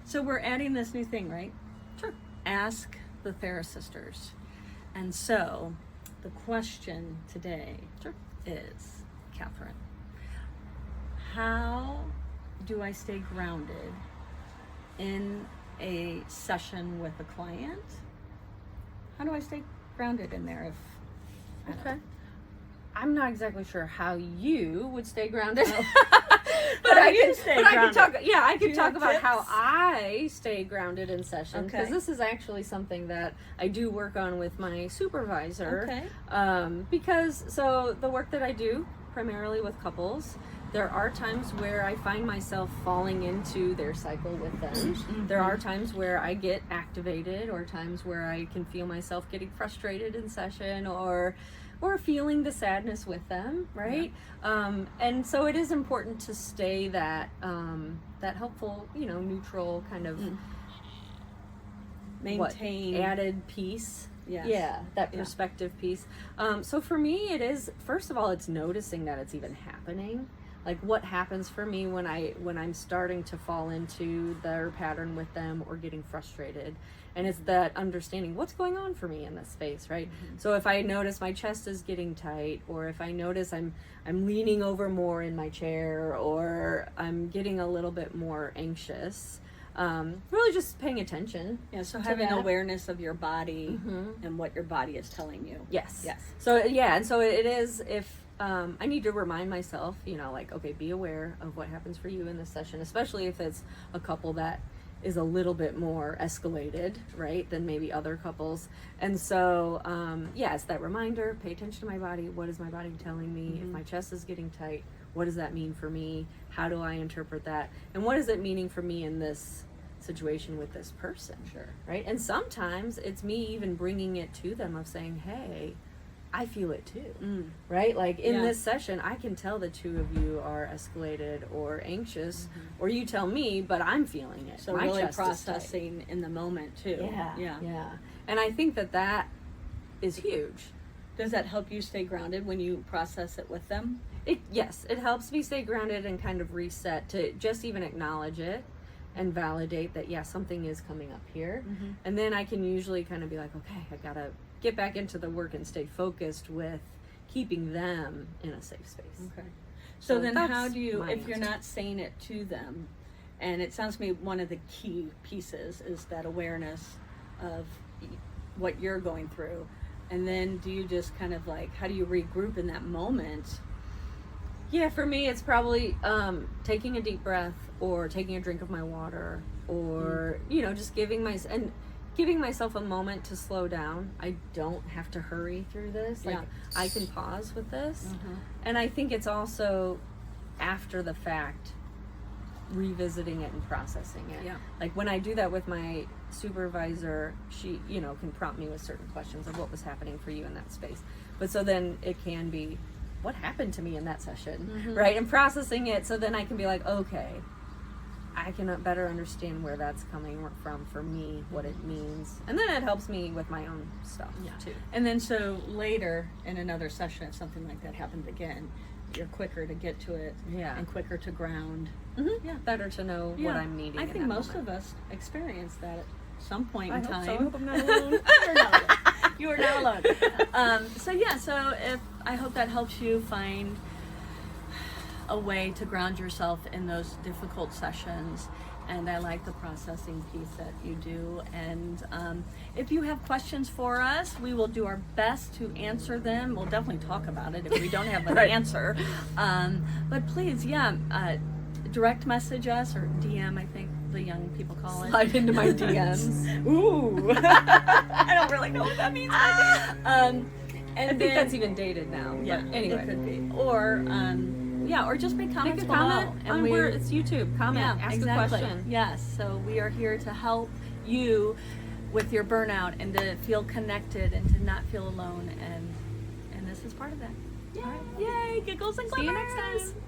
So we're adding this new thing, right? Sure. Ask the TheraSisters. And so the question today is, Katheryn, how do I stay grounded in a session with a client? How do I stay grounded in there Okay. I'm not exactly sure how you would stay grounded. But I can stay grounded. I could you talk have about tips? how I stay grounded in session, because Okay. this is actually something that I do work on with my supervisor. Okay. Because so the work that I do primarily with couples, there are times where I find myself falling into their cycle with them. Mm-hmm. There are times where I get activated, or times where I can feel myself getting frustrated in session, or feeling the sadness with them, right? And so it is important to stay that helpful, neutral kind of Maintain added piece. Yes. Yeah, that perspective piece. So for me, it is, first of all, it's noticing that it's even happening. Like, what happens for me when I'm starting to fall into their pattern with them, or getting frustrated. And it's that understanding what's going on for me in this space, right? Mm-hmm. So if I notice my chest is getting tight, or if I notice I'm leaning over more in my chair, or I'm getting a little bit more anxious, really just paying attention. Yeah, so to having that. awareness of your body and what your body is telling you. Yes. Yes. So yeah, and so it is, if I need to remind myself, like, okay, be aware of what happens for you in this session, especially if it's a couple that is a little bit more escalated, right, than maybe other couples. And so, it's that reminder, pay attention to my body. What is my body telling me? If my chest is getting tight, what does that mean for me? How do I interpret that? And what is it meaning for me in this situation with this person? Sure. Right? And sometimes it's me even bringing it to them, of saying, hey, I feel it too, right? Like in this session, I can tell the two of you are escalated or anxious, or you tell me, but I'm feeling it. So my really chest is tight. processing in the moment too. Yeah. And I think that is huge. Does that help you stay grounded when you process it with them? Yes, it helps me stay grounded and kind of reset, to just even acknowledge it and validate that, something is coming up here. And then I can usually kind of be like, okay, I gotta get back into the work and stay focused with keeping them in a safe space. Okay. So then how that's do you, my if you're answer. not saying it to them, and it sounds to me one of the key pieces is that awareness of what you're going through, and then do you just kind of like, how do you regroup in that moment? Yeah, for me, it's probably taking a deep breath, or taking a drink of my water, or, just giving myself a moment to slow down. I don't have to hurry through this. Like, I can pause with this. And I think it's also, after the fact, revisiting it and processing it. Like, when I do that with my supervisor, she, can prompt me with certain questions of what was happening for you in that space. But so then it can be, what happened to me in that session, right? And processing it, so then I can be like, okay, I can better understand where that's coming from for me, what it means. And then it helps me with my own stuff too. And then so later in another session, if something like that happened again, you're quicker to get to it and quicker to ground. Better to know what I'm needing. I in think that most moment. of us experience that at some point in I hope time. so. I hope I'm not alone. You're not alone. You are not alone. So if I hope that helps you find a way to ground yourself in those difficult sessions. And I like the processing piece that you do. And if you have questions for us, we will do our best to answer them. We'll definitely talk about it if we don't have an answer. But please, direct message us, or DM, I think the young people call it. Slide into my DMs. Ooh. I don't really know what that means. And I think that's even dated now. Yeah, but anyway. it could be. Or just make comments Make a below. comment, and it's YouTube. Comment, ask a question. Yes, so we are here to help you with your burnout and to feel connected and to not feel alone, and this is part of that. Yay! All right. Yay! Giggles and See you glimmers. next time.